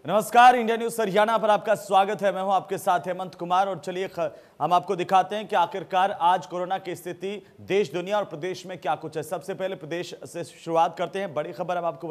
नमस्कार, India news Haryana पर आपका स्वागत है। मैं हूं आपके साथ हेमंत कुमार और चलिए हम आपको दिखाते हैं कि आखिरकार आज कोरोना की स्थिति देश, दुनिया और प्रदेश में क्या कुछ है। सबसे पहले प्रदेश से शुरुआत करते हैं। बड़ी खबर हम आपको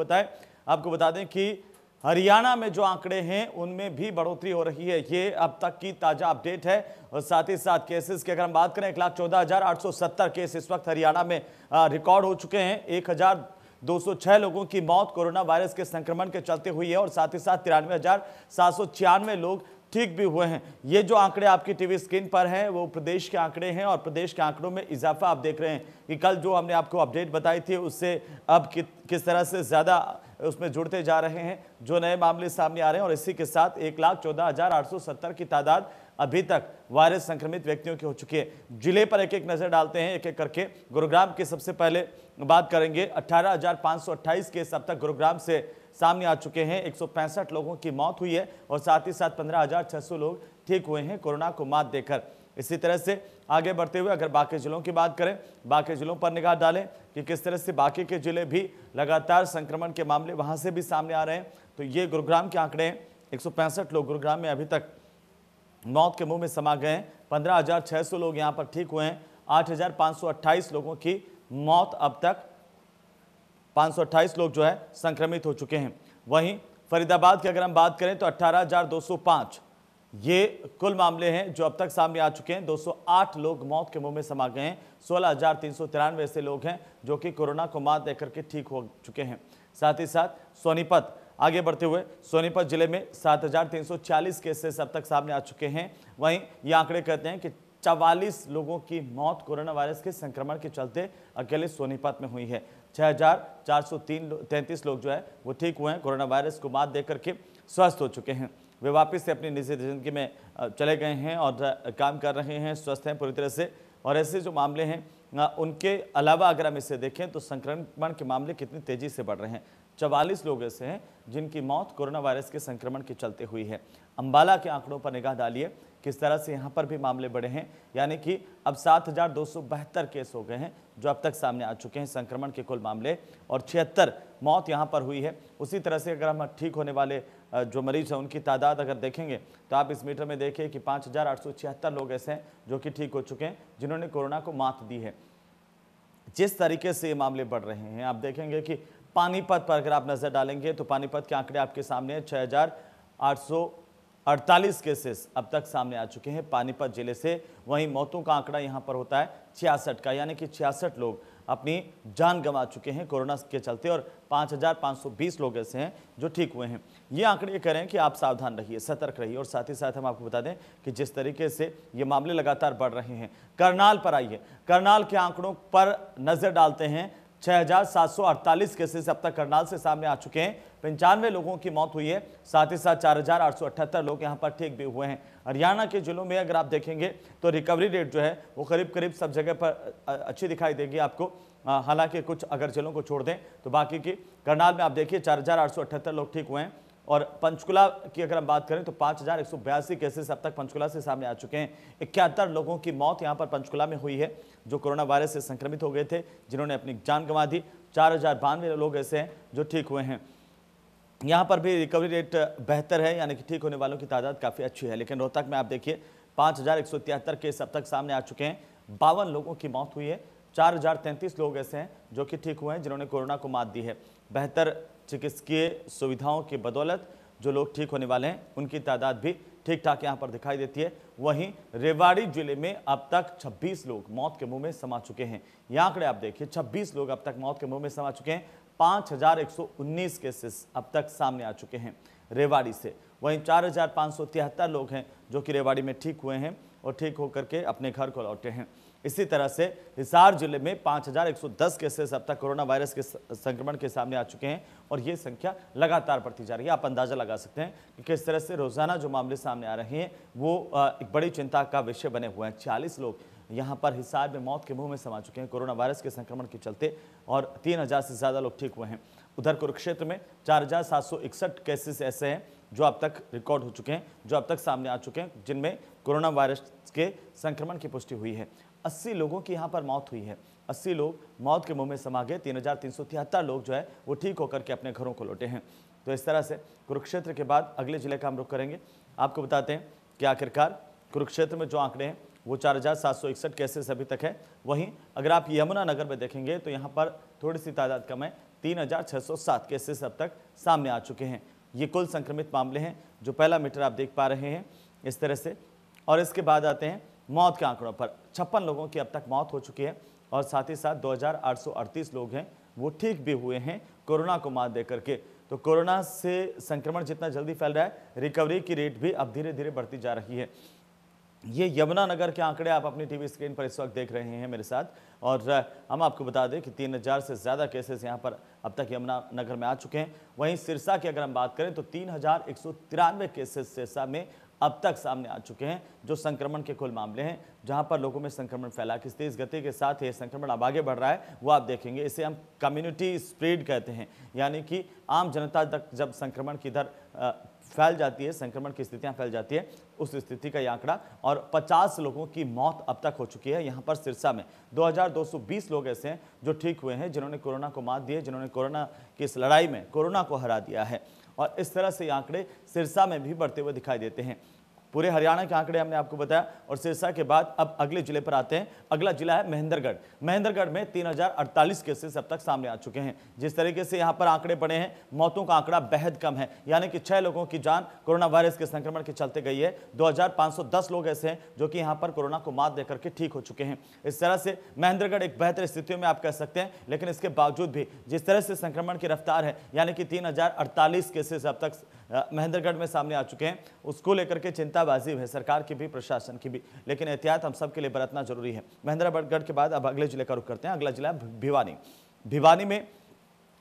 बता दें कि हरियाणा में जो आंकड़े हैं उनमें भी बढ़ोतरी हो रही है। ये अब तक की ताजा अपडेट है और साथ ही साथ केसेस की अगर हम बात करें 1,14,870 केस इस वक्त हरियाणा में रिकॉर्ड हो चुके हैं। 1,206 लोगों की मौत कोरोना वायरस के संक्रमण के चलते हुई है और साथ ही साथ 93,796 लोग ठीक भी हुए हैं। ये जो आंकड़े आपकी टीवी स्क्रीन पर हैं वो प्रदेश के आंकड़े हैं और प्रदेश के आंकड़ों में इजाफा आप देख रहे हैं कि कल जो हमने आपको अपडेट बताई थी उससे अब किस तरह से ज़्यादा उसमें जुड़ते जा रहे हैं, जो नए मामले सामने आ रहे हैं। और इसी के साथ 1,14,870 की तादाद अभी तक वायरस संक्रमित व्यक्तियों की हो चुकी है। जिले पर एक एक नजर डालते हैं, एक एक करके। गुरुग्राम की सबसे पहले बात करेंगे। 18,528 केस अब तक गुरुग्राम से सामने आ चुके हैं। 165 लोगों की मौत हुई है और साथ ही साथ 15,600 लोग ठीक हुए हैं कोरोना को मात देकर। इसी तरह से आगे बढ़ते हुए अगर बाकी जिलों की बात करें, बाकी जिलों पर निगाह डालें कि किस तरह से बाकी के जिले भी लगातार संक्रमण के मामले वहां से भी सामने आ रहे हैं। तो ये गुरुग्राम के आंकड़े हैं। 165 लोग गुरुग्राम में अभी तक मौत के मुंह में समा गए हैं। 15,600 लोग यहां पर ठीक हुए हैं। 8,528 लोगों की मौत अब तक, 528 लोग जो है संक्रमित हो चुके हैं। वहीं फरीदाबाद की अगर हम बात करें तो 18,205 ये कुल मामले हैं जो अब तक सामने आ चुके हैं। 208 लोग मौत के मुंह में समा गए हैं। 16,393 ऐसे लोग हैं जो कि कोरोना को मात देकर के ठीक हो चुके हैं। साथ ही साथ सोनीपत, आगे बढ़ते हुए सोनीपत जिले में 7,340 केसेस अब तक सामने आ चुके हैं। वहीं ये आंकड़े कहते हैं कि 44 लोगों की मौत कोरोना वायरस के संक्रमण के चलते अकेले सोनीपत में हुई है। 6,433 लोग जो है वो ठीक हुए हैं, कोरोना वायरस को मात देकर के स्वस्थ हो चुके हैं। वे वापस से अपनी निजी जिंदगी में चले गए हैं और काम कर रहे हैं, स्वस्थ हैं पूरी तरह से। और ऐसे जो मामले हैं उनके अलावा अगर हम इसे देखें तो संक्रमण के मामले कितनी तेजी से बढ़ रहे हैं। 44 लोग ऐसे हैं जिनकी मौत कोरोना वायरस के संक्रमण के चलते हुई है। अंबाला के आंकड़ों पर निगाह डालिए किस तरह से यहाँ पर भी मामले बढ़े हैं, यानी कि अब 7,272 केस हो गए हैं जो अब तक सामने आ चुके हैं संक्रमण के कुल मामले, और 76 मौत यहाँ पर हुई है। उसी तरह से अगर हम ठीक होने वाले जो मरीज हैं उनकी तादाद अगर देखेंगे तो आप इस मीटर में देखिए कि 5,876 लोग ऐसे हैं जो कि ठीक हो चुके हैं, जिन्होंने कोरोना को मात दी है। जिस तरीके से ये मामले बढ़ रहे हैं आप देखेंगे कि पानीपत पर अगर आप नजर डालेंगे तो पानीपत के आंकड़े आपके सामने हैं। 6,848 केसेस अब तक सामने आ चुके हैं पानीपत जिले से। वहीं मौतों का आंकड़ा यहां पर होता है 66 का, यानी कि 66 लोग अपनी जान गंवा चुके हैं कोरोना के चलते और 5,520 लोग ऐसे हैं जो ठीक हुए हैं। ये आंकड़े कह रहे हैं कि आप सावधान रहिए, सतर्क रहिए। और साथ ही साथ हम आपको बता दें कि जिस तरीके से ये मामले लगातार बढ़ रहे हैं। करनाल पर आइए, करनाल के आंकड़ों पर नजर डालते हैं। 6,748 केसेस अब तक करनाल से सामने आ चुके हैं। 95 लोगों की मौत हुई है। साथ ही साथ 4,878 लोग यहां पर ठीक भी हुए हैं। हरियाणा के जिलों में अगर आप देखेंगे तो रिकवरी रेट जो है वो करीब करीब सब जगह पर अच्छी दिखाई देगी आपको। हालांकि कुछ अगर जिलों को छोड़ दें तो बाकी की, करनाल में आप देखिए 4,878 लोग ठीक हुए हैं। और पंचकुला की अगर हम बात करें तो 5,182 केसेस अब तक पंचकुला से सामने आ चुके हैं। 71 लोगों की मौत यहां पर पंचकुला में हुई है जो कोरोना वायरस से संक्रमित हो गए थे, जिन्होंने अपनी जान गंवा दी। 4,092 लोग ऐसे हैं जो ठीक हुए हैं। यहाँ पर भी रिकवरी रेट बेहतर है, यानी कि ठीक होने वालों की तादाद काफ़ी अच्छी है। लेकिन रोहतक में आप देखिए 5,173 केस अब तक सामने आ चुके हैं। 52 लोगों की मौत हुई है। 4,033 लोग ऐसे हैं जो कि ठीक हुए हैं, जिन्होंने कोरोना को मात दी है। बेहतर चिकित्सकीय सुविधाओं की बदौलत जो लोग ठीक होने वाले हैं उनकी तादाद भी ठीक ठाक यहाँ पर दिखाई देती है। वहीं रेवाड़ी जिले में अब तक 26 लोग मौत के मुंह में समा चुके हैं। ये आंकड़े आप देखिए, 26 लोग अब तक मौत के मुंह में समा चुके हैं। 5,119 केसेस अब तक सामने आ चुके हैं रेवाड़ी से। वहीं 4,573 लोग हैं जो कि रेवाड़ी में ठीक हुए हैं और ठीक होकर के अपने घर को लौटे हैं। इसी तरह से हिसार जिले में 5,110 केसेस अब तक कोरोना वायरस के संक्रमण के सामने आ चुके हैं और ये संख्या लगातार बढ़ती जा रही है। आप अंदाजा लगा सकते हैं कि किस तरह से रोजाना जो मामले सामने आ रहे हैं वो एक बड़ी चिंता का विषय बने हुए हैं। 40 लोग यहाँ पर हिसार में मौत के मुंह में समा चुके हैं कोरोना वायरस के संक्रमण के चलते और 3,000 से ज़्यादा लोग ठीक हुए हैं। उधर कुरुक्षेत्र में 4,761 केसेस ऐसे हैं जो अब तक रिकॉर्ड हो चुके हैं, जो अब तक सामने आ चुके हैं, जिनमें कोरोना वायरस के संक्रमण की पुष्टि हुई है। 80 लोगों की यहाँ पर मौत हुई है। 80 लोग मौत के मुंह में समा गए। 3,373 लोग जो है वो ठीक होकर के अपने घरों को लौटे हैं। तो इस तरह से कुरुक्षेत्र के बाद अगले जिले का हम रुख करेंगे। आपको बताते हैं कि आखिरकार कुरुक्षेत्र में जो आंकड़े हैं वो 4761 केसेस अभी तक है। वहीं अगर आप यमुनानगर में देखेंगे तो यहाँ पर थोड़ी सी तादाद कम है, 3607 केसेस अब तक सामने आ चुके हैं। ये कुल संक्रमित मामले हैं, जो पहला मीटर आप देख पा रहे हैं इस तरह से। और इसके बाद आते हैं मौत के आंकड़ों पर। 56 लोगों की अब तक मौत हो चुकी है और साथ ही साथ 2838 लोग हैं वो ठीक भी हुए हैं कोरोना को मात दे करके। तो कोरोना से संक्रमण जितना जल्दी फैल रहा है, रिकवरी की रेट भी अब धीरे धीरे बढ़ती जा रही है। ये यमुनानगर के आंकड़े आप अपनी टीवी स्क्रीन पर इस वक्त देख रहे हैं मेरे साथ, और हम आपको बता दें कि 3000 से ज़्यादा केसेस यहां पर अब तक यमुनानगर में आ चुके हैं। वहीं सिरसा की अगर हम बात करें तो 3193 केसेस सिरसा में अब तक सामने आ चुके हैं, जो संक्रमण के कुल मामले हैं, जहां पर लोगों में संक्रमण फैला। किस तेज गति के साथ ये संक्रमण अब आगे बढ़ रहा है वो आप देखेंगे। इसे हम कम्युनिटी स्प्रेड कहते हैं, यानी कि आम जनता तक जब संक्रमण की दर फैल जाती है, संक्रमण की स्थितियां फैल जाती है, उस स्थिति का ये आंकड़ा। और 50 लोगों की मौत अब तक हो चुकी है यहाँ पर सिरसा में। 2220 लोग ऐसे हैं जो ठीक हुए हैं, जिन्होंने कोरोना को मात दी है, जिन्होंने कोरोना की इस लड़ाई में कोरोना को हरा दिया है। और इस तरह से ये आंकड़े सिरसा में भी बढ़ते हुए दिखाई देते हैं। पूरे हरियाणा के आंकड़े हमने आपको बताया। और सिरसा के बाद अब अगले जिले पर आते हैं। अगला जिला है महेंद्रगढ़। महेंद्रगढ़ में 3048 केसेस अब तक सामने आ चुके हैं। जिस तरीके से यहाँ पर आंकड़े बढ़े हैं, मौतों का आंकड़ा बेहद कम है, यानी कि 6 लोगों की जान कोरोना वायरस के संक्रमण के चलते गई है। 2510 लोग ऐसे हैं जो कि यहाँ पर कोरोना को मात देकर के ठीक हो चुके हैं। इस तरह से महेंद्रगढ़ एक बेहतर स्थितियों में आप कह सकते हैं, लेकिन इसके बावजूद भी जिस तरह से संक्रमण की रफ्तार है, यानी कि 3048 केसेस अब तक महेंद्रगढ़ में सामने आ चुके हैं, उसको लेकर के चिंताबाजी है सरकार की भी, प्रशासन की भी, लेकिन एहतियात हम सब के लिए बरतना जरूरी है। महेंद्रगढ़ के बाद अब अगले जिले का रुख करते हैं। अगला जिला है भिवानी। भिवानी में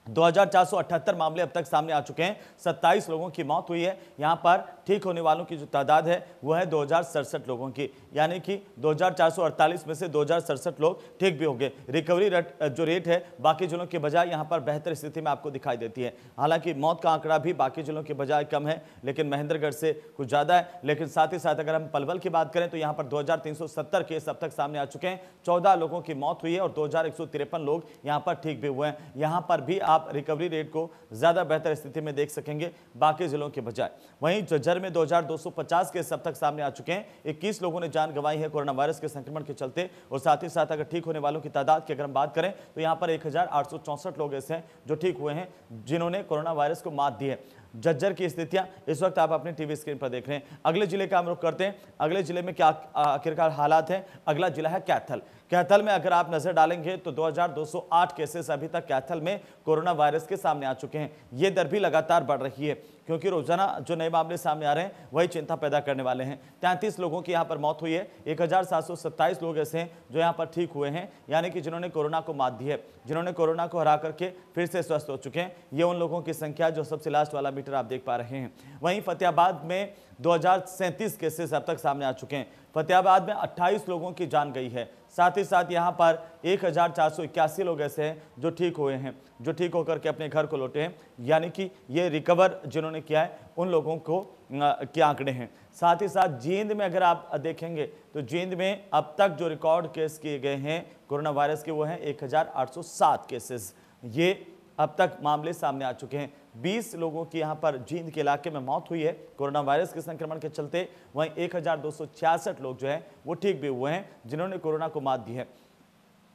2478 मामले अब तक सामने आ चुके हैं। 27 लोगों की मौत हुई है। यहां पर ठीक होने वालों की जो तादाद है वो है 2067 लोगों की, यानी कि 2448 में से 2067 लोग ठीक भी हो गए। रिकवरी जो रेट है बाकी जिलों के बजाय यहां पर बेहतर स्थिति में आपको दिखाई देती है। हालांकि मौत का आंकड़ा भी बाकी जिलों के बजाय कम है, लेकिन महेंद्रगढ़ से कुछ ज्यादा है। लेकिन साथ ही साथ अगर हम पलवल की बात करें तो यहां पर 2370 केस अब तक सामने आ चुके हैं। 14 लोगों की मौत हुई है और 2153 लोग यहां पर ठीक भी हुए हैं। यहां पर भी आप रिकवरी रेट को ज्यादा बेहतर स्थिति में देख सकेंगे बाकी जिलों के बजाय। वहीं झज्जर में 2250 केस अब तक सामने आ चुके हैं। 21 लोगों ने जान गंवाई है कोरोना वायरस के संक्रमण के चलते। और साथ ही साथ अगर ठीक होने वालों की तादाद की अगर हम बात करें तो यहां पर 1864 लोग ऐसे हैं जो ठीक हुए हैं, जिन्होंने कोरोना वायरस को मात दी है। झज्जर की स्थितियां इस वक्त आप अपनी टीवी स्क्रीन पर देख रहे हैं। अगले जिले का हम रुख करते हैं। अगले जिले में क्या आखिरकार हालात हैं? अगला जिला है कैथल। कैथल में अगर आप नजर डालेंगे तो 2208 केसेस अभी तक कैथल में कोरोना वायरस के सामने आ चुके हैं। ये दर भी लगातार बढ़ रही है, क्योंकि रोजाना जो नए मामले सामने आ रहे हैं वही चिंता पैदा करने वाले हैं। 33 लोगों की यहाँ पर मौत हुई है। 1727 लोग ऐसे हैं जो यहाँ पर ठीक हुए हैं, यानी कि जिन्होंने कोरोना को मात दी है, जिन्होंने कोरोना को हरा करके फिर से स्वस्थ हो चुके हैं। ये उन लोगों की संख्या जो सबसे लास्ट वाला मीटर आप देख पा रहे हैं। वहीं फतेहाबाद में 2037 केसेस अब तक सामने आ चुके हैं। फतेहाबाद में 28 लोगों की जान गई है। साथ ही साथ यहाँ पर 1481 लोग ऐसे हैं जो ठीक हुए हैं, जो ठीक होकर के अपने घर को लौटे हैं, यानी कि ये रिकवर जिन्होंने किया है उन लोगों को के आंकड़े हैं। साथ ही साथ जींद में अगर आप देखेंगे तो जींद में अब तक जो रिकॉर्ड केस किए गए हैं कोरोना वायरस के वो हैं 1807 केसेस। ये अब तक मामले सामने आ चुके हैं। 20 लोगों की यहां पर जींद के इलाके में मौत हुई है कोरोना वायरस के संक्रमण के चलते। वहीं 1266 लोग जो है वो ठीक भी हुए हैं, जिन्होंने कोरोना को मात दी है।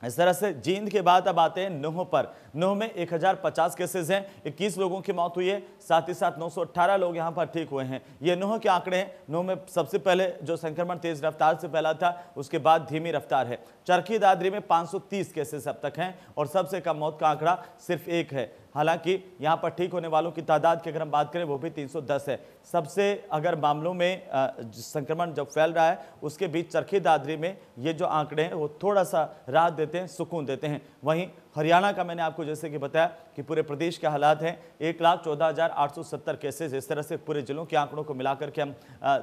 इस तरह से जींद के बाद अब आते हैं नूह पर। नूह में 1050 केसेस हैं, 21 लोगों की मौत हुई है। साथ ही साथ 918 लोग यहां पर ठीक हुए हैं। ये नूह के आंकड़े हैं। नूह में सबसे पहले जो संक्रमण तेज रफ्तार से फैला था, उसके बाद धीमी रफ्तार है। चरखी दादरी में 530 केसेस अब तक हैं और सबसे कम मौत का आंकड़ा सिर्फ 1 है। हालांकि यहां पर ठीक होने वालों की तादाद की अगर हम बात करें वो भी 310 है। सबसे अगर मामलों में संक्रमण जब फैल रहा है उसके बीच चरखी दादरी में ये जो आंकड़े हैं वो थोड़ा सा राहत देते हैं, सुकून देते हैं। वहीं हरियाणा का मैंने आपको जैसे कि बताया कि पूरे प्रदेश के हालात हैं। 1,14,870 केसेस। इस तरह से पूरे जिलों के आंकड़ों को मिलाकर के हम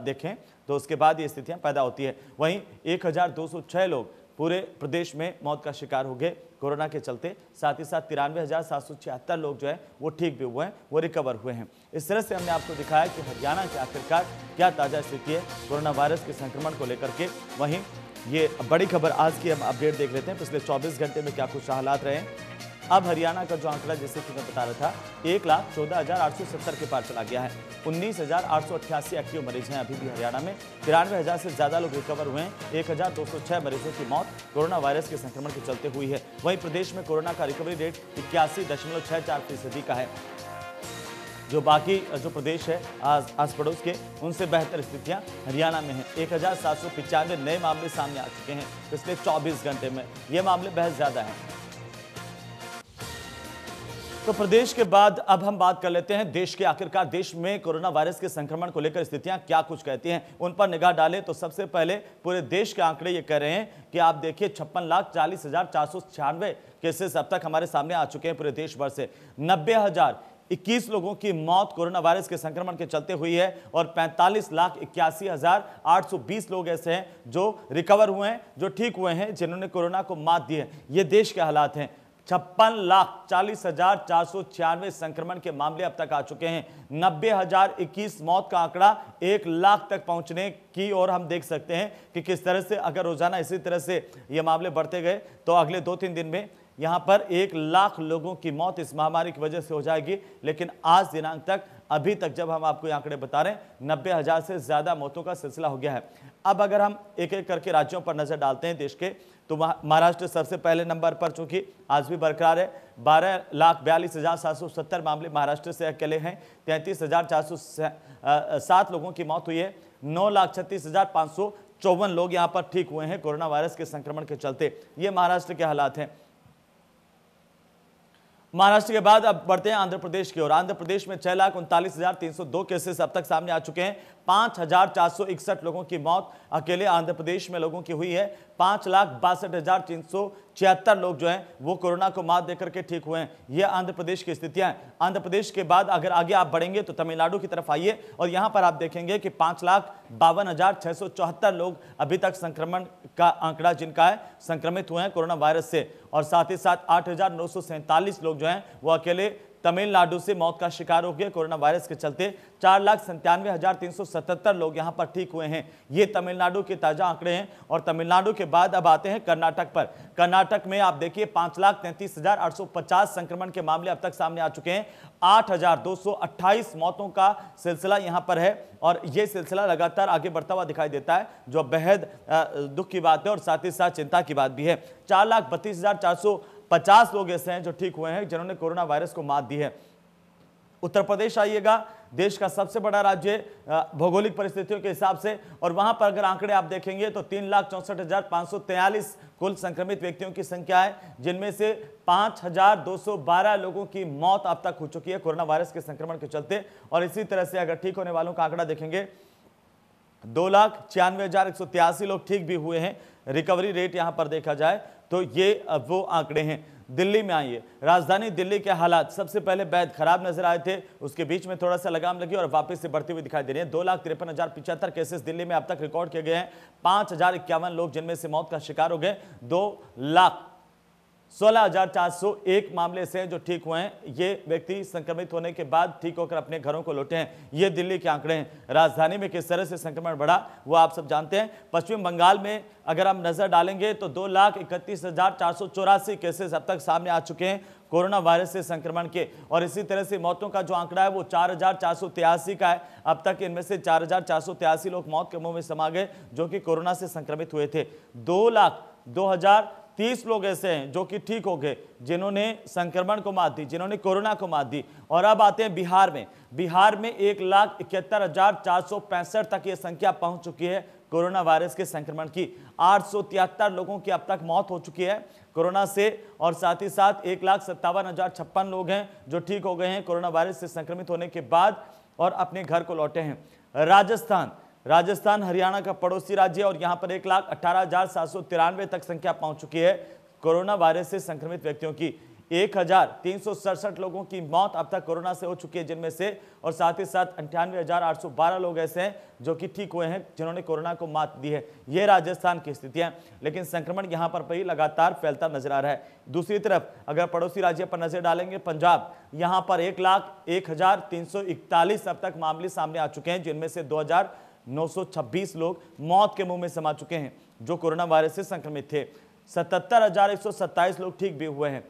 देखें तो उसके बाद ये स्थितियां पैदा होती है। वहीं 1206 लोग पूरे प्रदेश में मौत का शिकार हो गए कोरोना के चलते। साथ ही साथ 93,776 लोग जो है वो ठीक भी हुए हैं, वो रिकवर हुए हैं। इस तरह से हमने आपको दिखाया कि हरियाणा के आखिरकार क्या ताज़ा स्थिति है कोरोना वायरस के संक्रमण को लेकर के। वहीं ये बड़ी खबर आज की हम अपडेट देख लेते हैं, पिछले 24 घंटे में क्या कुछ हालात रहे। अब हरियाणा का जो आंकड़ा जैसे कि मैं बता रहा था 1,14,870 के पार चला गया है। 19,888 एक्टिव मरीज हैं अभी भी हरियाणा में। 93,000 से ज्यादा लोग रिकवर हुए हैं। 1,206 मरीजों की मौत कोरोना वायरस के संक्रमण के चलते हुई है। वहीं प्रदेश में कोरोना का रिकवरी रेट 81.64% का है। जो बाकी जो प्रदेश है आस पड़ोस के उनसे बेहतर स्थितियां हरियाणा में हैं। 1,795 नए मामले सामने आ चुके हैं पिछले 24 घंटे में। ये मामले बेहद ज्यादा हैं। तो प्रदेश के बाद अब हम बात कर लेते हैं देश के। आखिरकार देश में कोरोना वायरस के संक्रमण को लेकर स्थितियां क्या कुछ कहती हैं, उन पर निगाह डालें तो सबसे पहले पूरे देश के आंकड़े ये कह रहे हैं कि आप देखिए 56,40,496 केसेस अब तक हमारे सामने आ चुके हैं पूरे देश भर से। 90,021 लोगों की मौत कोरोना वायरस के संक्रमण के चलते हुई है और 45,81,820 लोग ऐसे हैं जो रिकवर हुए हैं, जो ठीक हुए हैं, जिन्होंने कोरोना को मात दी है। ये देश के हालात हैं। 56,40,496 संक्रमण के मामले अब तक आ चुके हैं। 90,021 मौत का आंकड़ा 1 लाख तक पहुंचने की ओर हम देख सकते हैं कि किस तरह से अगर रोजाना इसी तरह से ये मामले बढ़ते गए तो अगले 2-3 दिन में यहां पर 1 लाख लोगों की मौत इस महामारी की वजह से हो जाएगी। लेकिन आज दिनांक तक अभी तक जब हम आपको ये आंकड़े बता रहे हैं 90,000 से ज्यादा मौतों का सिलसिला हो गया है। अब अगर हम एक एक करके राज्यों पर नजर डालते हैं देश के, तो महाराष्ट्र सबसे पहले नंबर पर चूंकि आज भी बरकरार है। 12,42,770 मामले महाराष्ट्र से अकेले हैं। 33,407 लोगों की मौत हुई है। 9,36,554 लोग यहां पर ठीक हुए हैं कोरोना वायरस के संक्रमण के चलते। ये महाराष्ट्र के हालात हैं। महाराष्ट्र के बाद अब बढ़ते हैं आंध्र प्रदेश की ओर। आंध्र प्रदेश में 6,39,302 केसेस अब तक सामने आ चुके हैं। 5,461 लोगों की मौत अकेले आंध्र प्रदेश में लोगों की हुई है। 5,62,376 लोग जो हैं वो कोरोना को मात देकर के ठीक हुए हैं। ये आंध्र प्रदेश की स्थितियां हैं। आंध्र प्रदेश के बाद अगर आगे आप बढ़ेंगे तो तमिलनाडु की तरफ आइए और यहां पर आप देखेंगे कि 5,52,674 लोग अभी तक संक्रमण का आंकड़ा जिनका है संक्रमित हुए हैं कोरोना वायरस से। और साथ ही साथ 8,947 लोग जो हैं वो अकेले तमिलनाडु से मौत का शिकार हो गए कोरोना वायरस के चलते। 4,97,377 लोग यहां पर ठीक हुए हैं। ये तमिलनाडु के ताजा आंकड़े हैं। और तमिलनाडु के बाद अब आते हैं कर्नाटक पर। कर्नाटक में आप देखिए 5,33,850 संक्रमण के मामले अब तक सामने आ चुके हैं। 8,228 मौतों का सिलसिला यहां पर है और यह सिलसिला लगातार आगे बढ़ता हुआ दिखाई देता है, जो बेहद दुख की बात है और साथ ही साथ चिंता की बात भी है। 4,32,450 लोग ऐसे हैं जो ठीक हुए हैं, जिन्होंने कोरोना वायरस को मात दी है। उत्तर प्रदेश आइएगा, देश का सबसे बड़ा राज्य भौगोलिक परिस्थितियों के हिसाब से, और वहां पर अगर आंकड़े आप देखेंगे तो 3,64,543 कुल संक्रमित व्यक्तियों की संख्या है, जिनमें से 5,212 लोगों की मौत अब तक हो चुकी है कोरोना वायरस के संक्रमण के चलते। और इसी तरह से अगर ठीक होने वालों का आंकड़ा देखेंगे 2,96,183 लोग ठीक भी हुए हैं। रिकवरी रेट यहां पर देखा जाए तो ये वो आंकड़े हैं। दिल्ली में आइए, राजधानी दिल्ली के हालात सबसे पहले बेहद खराब नजर आए थे, उसके बीच में थोड़ा सा लगाम लगी और वापस से बढ़ती हुई दिखाई दे रही है। 2,53,075 केसेस दिल्ली में अब तक रिकॉर्ड किए गए हैं। 5,051 लोग जिनमें से मौत का शिकार हो गए। 2,16,401 मामले से जो ठीक हुए हैं, ये व्यक्ति संक्रमित होने के बाद ठीक होकर अपने घरों को लौटे हैं। ये दिल्ली के आंकड़े हैं। राजधानी में किस तरह से संक्रमण बढ़ा वो आप सब जानते हैं। पश्चिम बंगाल में अगर हम नजर डालेंगे तो 2,31,484 केसेस अब तक सामने आ चुके हैं कोरोना वायरस से संक्रमण के। और इसी तरह से मौतों का जो आंकड़ा है वो 4,483 का है। अब तक इनमें से 4,483 लोग मौत के मुंह में समा गए जो कि कोरोना से संक्रमित हुए थे। 2,02,030 लोग ऐसे हैं जो कि ठीक हो गए, जिन्होंने संक्रमण को मात दी, जिन्होंने कोरोना को मात दी। और अब आते हैं बिहार में। बिहार में 1,71,465 तक ये संख्या पहुंच चुकी है कोरोना वायरस के संक्रमण की। 873 लोगों की अब तक मौत हो चुकी है कोरोना से। और साथ ही साथ 1,57,056 लोग हैं जो ठीक हो गए हैं कोरोना वायरस से संक्रमित होने के बाद और अपने घर को लौटे हैं। राजस्थान हरियाणा का पड़ोसी राज्य है और यहां पर 1,18,793 तक संख्या पहुंच चुकी है कोरोना वायरस से संक्रमित व्यक्तियों की। 1,367 लोगों की मौत अब तक कोरोना से हो चुकी है जिनमें से। और साथ ही साथ 98,812 लोग ऐसे हैं जो कि ठीक हुए हैं, जिन्होंने कोरोना को मात दी है। ये राजस्थान की स्थितियां, लेकिन संक्रमण यहां पर भी लगातार फैलता नजर आ रहा है। दूसरी तरफ अगर पड़ोसी राज्य पर नजर डालेंगे पंजाब, यहां पर 1,01,341 अब तक मामले सामने आ चुके हैं, जिनमें से 2,926 लोग मौत के मुंह में समा चुके हैं जो कोरोना वायरस से संक्रमित थे। 77,127 लोग ठीक भी हुए हैं।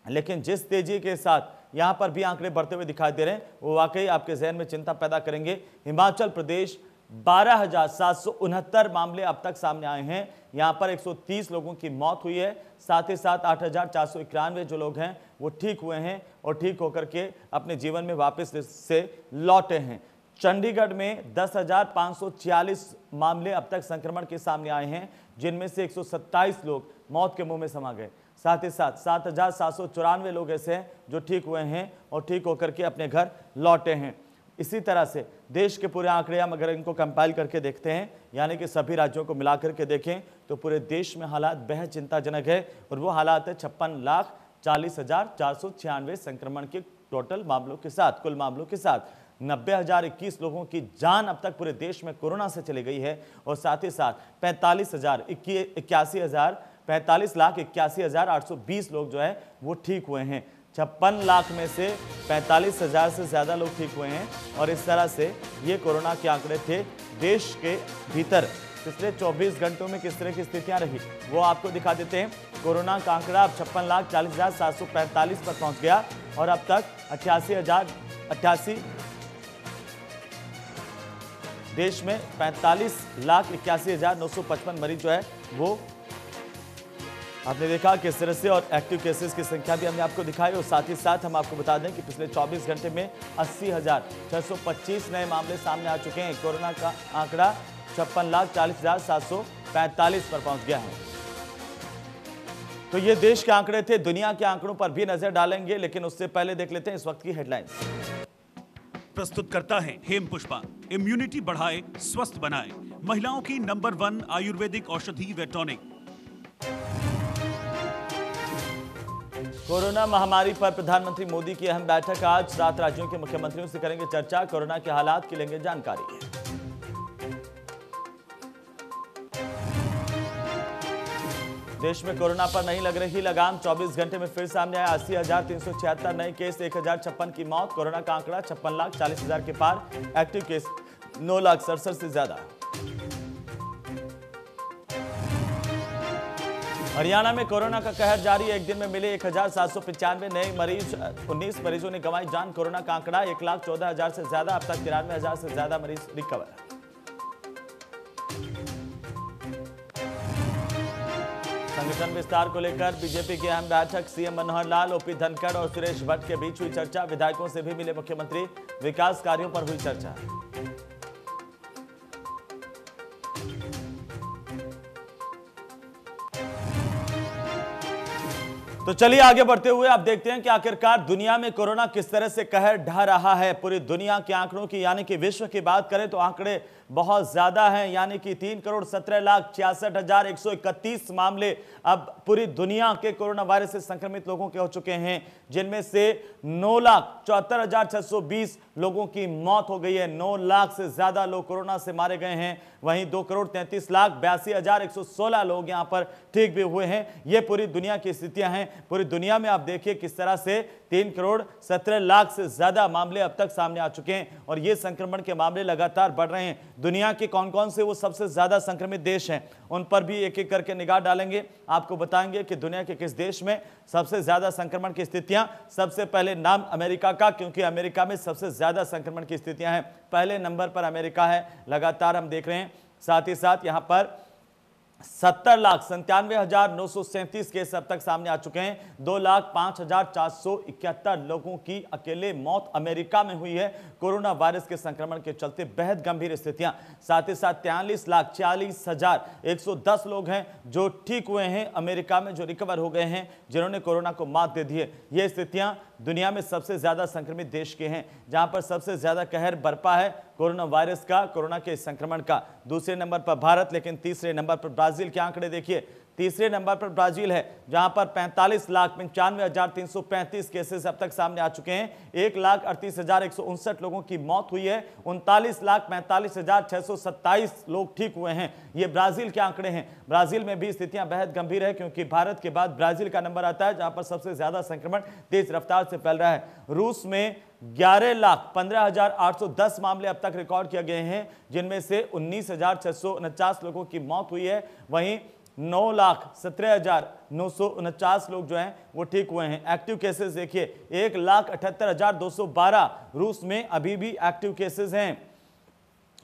लेकिन जिस तेजी के साथ यहां पर भी आंकड़े बढ़ते हुए दिखाई दे रहे हैं वो वाकई आपके जहन में चिंता पैदा करेंगे। हिमाचल प्रदेश 12,769 मामले अब तक सामने आए हैं। यहां पर 130 लोगों की मौत हुई है। साथ ही साथ 8,491 जो लोग हैं वो ठीक हुए हैं और ठीक होकर के अपने जीवन में वापस से लौटे हैं। चंडीगढ़ में 10,546 मामले अब तक संक्रमण के सामने आए हैं, जिनमें से 127 लोग मौत के मुंह में समा गए। साथ ही साथ 7,794 लोग ऐसे हैं जो ठीक हुए हैं और ठीक होकर के अपने घर लौटे हैं। इसी तरह से देश के पूरे आंकड़े हम अगर इनको कंपाइल करके देखते हैं, यानी कि सभी राज्यों को मिलाकर के देखें, तो पूरे देश में हालात बेहद चिंताजनक है। और वो हालात है 56,40,496 संक्रमण के टोटल मामलों के साथ, कुल मामलों के साथ 90,021 लोगों की जान अब तक पूरे देश में कोरोना से चली गई है। और साथ ही साथ 45,81,820 लोग जो है वो ठीक हुए हैं। 56 लाख में से 45,000 से ज़्यादा लोग ठीक हुए हैं। और इस तरह से ये कोरोना के आंकड़े थे। देश के भीतर पिछले 24 घंटों में किस तरह की स्थितियां रही वो आपको दिखा देते हैं। कोरोना का आंकड़ा अब 56,40,745 पर पहुंच गया और अब तक 88,088 देश में 45,81,955 मरीज जो है वो आपने देखा किस तरह से। और एक्टिव केसेस की संख्या भी हमने आपको दिखाई। और साथ ही साथ हम आपको बता दें कि पिछले 24 घंटे में 80,625 नए मामले सामने आ चुके हैं। कोरोना का आंकड़ा 56,40,745 पर पहुंच गया है। तो ये देश के आंकड़े थे। दुनिया के आंकड़ों पर भी नजर डालेंगे, लेकिन उससे पहले देख लेते हैं इस वक्त की हेडलाइंस। प्रस्तुत करता है हेम पुष्पा। इम्यूनिटी बढ़ाए, स्वस्थ बनाए, महिलाओं की नंबर 1 आयुर्वेदिक औषधि व टॉनिक। कोरोना महामारी पर प्रधानमंत्री मोदी की अहम बैठक आज। 7 राज्यों के मुख्यमंत्रियों से करेंगे चर्चा। कोरोना के हालात की लेंगे जानकारी। देश में कोरोना पर नहीं लग रही लगाम। 24 घंटे में फिर सामने आया 80,376 नए केस, 1,056 की मौत। कोरोना का आंकड़ा 56,40,000 के पार। एक्टिव केस 9,67,000 से ज्यादा। हरियाणा में कोरोना का कहर जारी। एक दिन में मिले 1,795 नए मरीज। 19 मरीजों ने गंवाई जान। कोरोना का आंकड़ा 1,14,000 से ज्यादा। अब तक 93,000 से ज्यादा मरीज रिकवर। संगठन विस्तार को लेकर बीजेपी की अहम बैठक। सीएम मनोहर लाल, ओपी धनखड़ और सुरेश भट्ट के बीच हुई चर्चा। विधायकों से भी मिले मुख्यमंत्री। विकास कार्यों पर हुई चर्चा। तो चलिए आगे बढ़ते हुए आप देखते हैं कि आखिरकार दुनिया में कोरोना किस तरह से कहर ढा रहा है। पूरी दुनिया के आंकड़ों की, यानी कि विश्व की बात करें तो आंकड़े बहुत ज्यादा हैं, यानी कि 3,17,66,131 मामले अब पूरी दुनिया के कोरोना वायरस से संक्रमित लोगों के हो चुके हैं, जिनमें से 9,74,620 लोगों की मौत हो गई है। 9 लाख से ज्यादा लोग कोरोना से मारे गए हैं। वहीं 2,33,82,116 लोग यहां पर ठीक भी हुए हैं। ये पूरी दुनिया की स्थितियां हैं। पूरी दुनिया में आप देखिए किस तरह से 3,17,00,000 से ज्यादा मामले अब तक सामने आ चुके हैं और ये संक्रमण के मामले लगातार बढ़ रहे हैं। दुनिया के कौन कौन से वो सबसे ज्यादा संक्रमित देश हैं उन पर भी एक एक करके निगाह डालेंगे। आपको बताएंगे कि दुनिया के किस देश में सबसे ज्यादा संक्रमण की स्थितियां। सबसे पहले नाम अमेरिका का, क्योंकि अमेरिका में सबसे ज्यादा संक्रमण की स्थितियां हैं। पहले नंबर पर अमेरिका है, लगातार हम देख रहे हैं। साथ ही साथ यहां पर 70,97,937 केस अब तक सामने आ चुके हैं। 2,05,471 लोगों की अकेले मौत अमेरिका में हुई है कोरोना वायरस के संक्रमण के चलते। बेहद गंभीर स्थितियां। साथ ही साथ 43,40,110 लोग हैं जो ठीक हुए हैं अमेरिका में, जो रिकवर हो गए हैं, जिन्होंने कोरोना को मात दे दी है। ये स्थितियां दुनिया में सबसे ज्यादा संक्रमित देश के हैं, जहां पर सबसे ज्यादा कहर बरपा है कोरोना वायरस का, कोरोना के संक्रमण का। दूसरे नंबर पर भारत, लेकिन तीसरे नंबर पर ब्राजील के आंकड़े देखिए। तीसरे नंबर पर ब्राजील है, जहां पर 45,95,335 केसेस अब तक सामने आ चुके हैं। 1,38,159 लोगों की मौत हुई है। 39,45,627 लोग ठीक हुए हैं। ये ब्राजील के आंकड़े हैं। ब्राजील में भी स्थितियां बेहद गंभीर है, क्योंकि भारत के बाद ब्राजील का नंबर आता है जहां पर सबसे ज्यादा संक्रमण तेज रफ्तार से फैल रहा है। रूस में 11,15,810 मामले अब तक रिकॉर्ड किए गए हैं, जिनमें से 19,649 लोगों की मौत हुई है। वहीं 9,17,949 लोग जो हैं वो ठीक हुए हैं। एक्टिव केसेस देखिए 1,78,212 रूस में अभी भी एक्टिव केसेस हैं।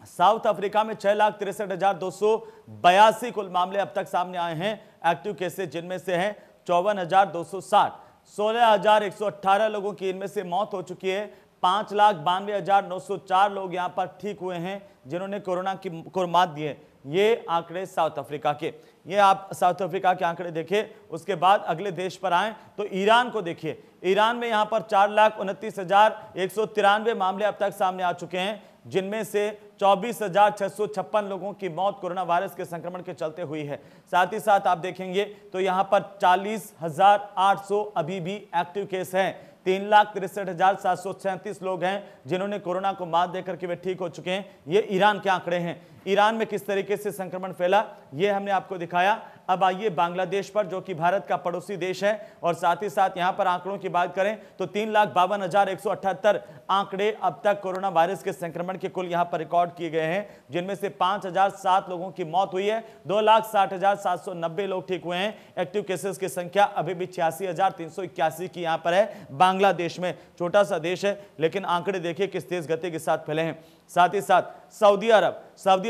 साउथ अफ्रीका में 6,63,282 कुल मामले अब तक सामने आए हैं एक्टिव केसेस, जिनमें से हैं 54,260। 16,118 लोगों की इनमें से मौत हो चुकी है। 5,92,904 लोग यहां पर ठीक हुए हैं जिन्होंने कोरोना को मात दी है। ये आंकड़े साउथ अफ्रीका के, ये आप साउथ अफ्रीका के आंकड़े देखिए। उसके बाद अगले देश पर आए तो ईरान को देखिए। ईरान में यहां पर 4,29,193 मामले अब तक सामने आ चुके हैं, जिनमें से 24,656 लोगों की मौत कोरोना वायरस के संक्रमण के चलते हुई है। साथ ही साथ आप देखेंगे तो यहां पर 40,800 अभी भी एक्टिव केस हैं। 3,63,737 लोग हैं जिन्होंने कोरोना को मात देकर के वे ठीक हो चुके हैं। ये ईरान के आंकड़े हैं। ईरान में किस तरीके से संक्रमण फैला ये हमने आपको दिखाया। अब आइए बांग्लादेश पर, जो कि भारत का पड़ोसी देश है, और साथ ही साथ यहां पर आंकड़ों की बात करें तो 3,52,178 आंकड़े अब तक कोरोना वायरस के संक्रमण के कुल यहां पर रिकॉर्ड किए गए हैं, जिनमें से 5,007 लोगों की मौत हुई है। 2,60,790 लोग ठीक हुए हैं। एक्टिव केसेस की संख्या अभी भी 86,381 की यहां पर है। बांग्लादेश में छोटा सा देश है, लेकिन आंकड़े देखिए किस तेज गति के साथ फैले हैं। साथ ही साथ सऊदी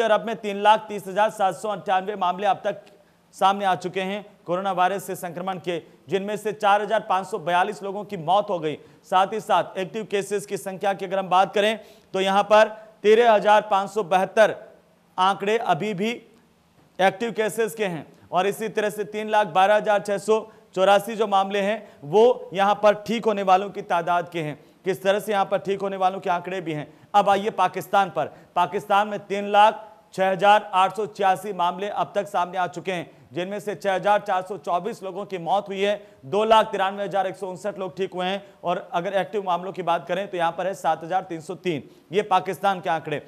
अरब में 3,30,798 मामले अब तक सामने आ चुके हैं कोरोना वायरस से संक्रमण के, जिनमें से 4,542 लोगों की मौत हो गई। साथ ही साथ एक्टिव केसेस की संख्या की अगर हम बात करें तो यहां पर 13,572 आंकड़े अभी भी एक्टिव केसेस के हैं, और इसी तरह से 3,12,684 जो मामले हैं वो यहां पर ठीक होने वालों की तादाद के हैं। किस तरह से यहां पर ठीक होने वालों के आंकड़े भी हैं। अब आइए पाकिस्तान पर। पाकिस्तान में 3,06,886 मामले अब तक सामने आ चुके हैं, जिनमें से 6,424 लोगों की मौत हुई है। 2,93,159 लोग ठीक हुए हैं, और अगर एक्टिव मामलों की बात करें तो यहां पर है 7,303। ये पाकिस्तान के आंकड़े,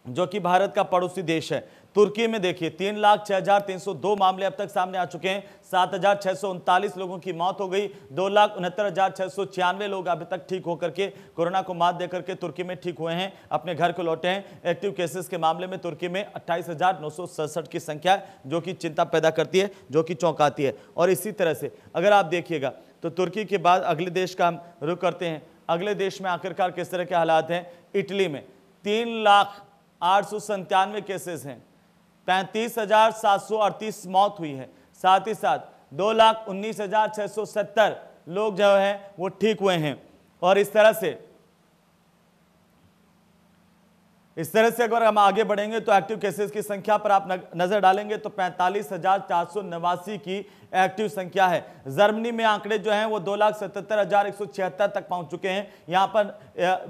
जो कि भारत का पड़ोसी देश है। तुर्की में देखिए 3,06,302 मामले अब तक सामने आ चुके हैं। 7,639 लोगों की मौत हो गई। 2,69,696 लोग अभी तक ठीक होकर के कोरोना को मात देकर के तुर्की में ठीक हुए हैं, अपने घर को लौटे हैं। एक्टिव केसेस के मामले में तुर्की में 28,967 की संख्या है, जो कि चिंता पैदा करती है, जो कि चौंकाती है। और इसी तरह से अगर आप देखिएगा तो तुर्की के बाद अगले देश का हम रुख करते हैं। अगले देश में आखिरकार किस तरह के हालात हैं। इटली में 3,897 केसेस हैं। 35,738 मौत हुई है। साथ ही साथ 2,19,670 लोग जो हैं वो ठीक हुए हैं। और इस तरह से अगर हम आगे बढ़ेंगे तो एक्टिव केसेस की संख्या पर आप नजर डालेंगे तो 45,489 की एक्टिव संख्या है। जर्मनी में आंकड़े जो हैं वो 2,77,176 तक पहुंच चुके हैं। यहां पर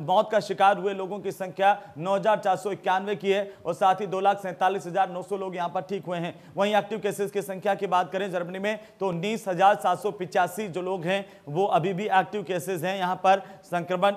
मौत का शिकार हुए लोगों की संख्या 9,491 की है, और साथ ही 2,47,900 लोग यहां पर ठीक हुए हैं। वहीं एक्टिव केसेस की संख्या की बात करें जर्मनी में तो 19,785 जो लोग हैं वो अभी भी एक्टिव केसेस हैं, यहां पर संक्रमण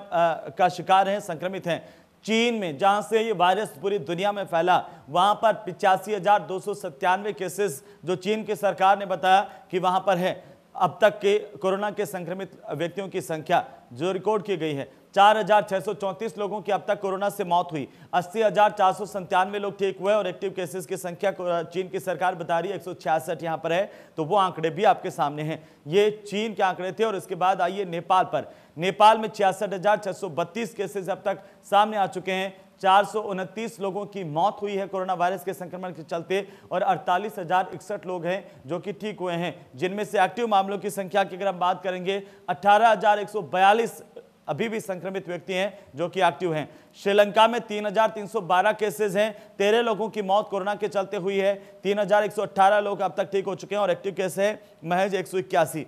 का शिकार हैं, संक्रमित हैं। चीन में, जहां से ये वायरस पूरी दुनिया में फैला, वहां पर 85,297 केसेस जो चीन की सरकार ने बताया कि वहां पर है। अब तक के कोरोना के संक्रमित व्यक्तियों की संख्या जो रिकॉर्ड की गई है 4,634 लोगों की अब तक कोरोना से मौत हुई। 80,497 लोग ठीक हुए, और एक्टिव केसेस की संख्या चीन की सरकार बता रही है 166 यहां पर है। तो वो आंकड़े भी आपके सामने हैं। ये चीन के आंकड़े थे। और इसके बाद आइए नेपाल पर। नेपाल में 66,632 केसेस अब तक सामने आ चुके हैं। 429 लोगों की मौत हुई है कोरोना वायरस के संक्रमण के चलते, और 48,061 लोग हैं जो कि ठीक हुए हैं, जिनमें से एक्टिव मामलों की संख्या की अगर हम बात करेंगे 18,142 अभी भी संक्रमित व्यक्ति हैं जो कि एक्टिव हैं। श्रीलंका में 3,312 केसेस हैं। 13 लोगों की मौत कोरोना के चलते हुई है। 3,118 लोग अब तक ठीक हो चुके हैं, और एक्टिव केस है महज 181,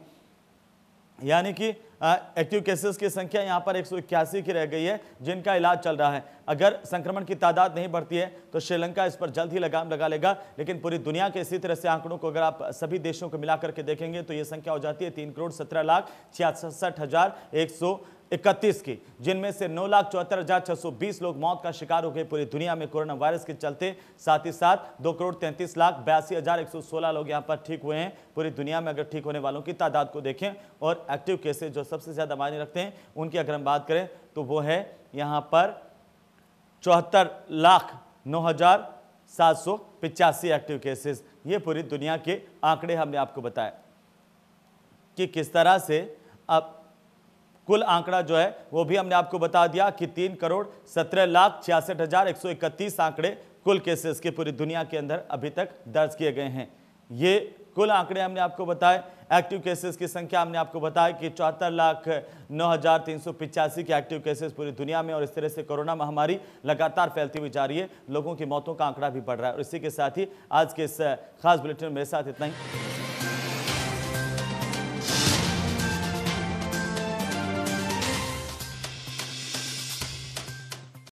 यानी कि एक्टिव केसेस की संख्या यहां पर 181 की रह गई है, जिनका इलाज चल रहा है। अगर संक्रमण की तादाद नहीं बढ़ती है तो श्रीलंका इस पर जल्द ही लगाम लगा लेगा। लेकिन पूरी दुनिया के इसी तरह से आंकड़ों को अगर आप सभी देशों को मिलाकर के देखेंगे तो यह संख्या हो जाती है 3,17,66,131 की, जिनमें से 9,74,620 लोग मौत का शिकार हो गए पूरी दुनिया में कोरोना वायरस के चलते। साथ ही साथ 2,33,82,116 लोग यहां पर ठीक हुए हैं पूरी दुनिया में। अगर ठीक होने वालों की तादाद को देखें और एक्टिव केसेस जो सबसे ज्यादा मायने रखते हैं उनकी अगर हम बात करें तो वो है यहां पर 74,09,000 785 एक्टिव केसेस। ये पूरी दुनिया के आंकड़े हमने आपको बताए कि किस तरह से अब कुल आंकड़ा जो है वो भी हमने आपको बता दिया कि 3,17,66,131 आंकड़े कुल केसेस के पूरी दुनिया के अंदर अभी तक दर्ज किए गए हैं। ये कुल आंकड़े हमने आपको बताए। एक्टिव केसेस की संख्या हमने आपको बताया कि 74,09,385 के एक्टिव केसेस पूरी दुनिया में। और इस तरह से कोरोना महामारी लगातार फैलती हुई जा रही है, लोगों की मौतों का आंकड़ा भी बढ़ रहा है। और इसी के साथ ही आज के इस खास बुलेटिन में मेरे साथ इतना ही।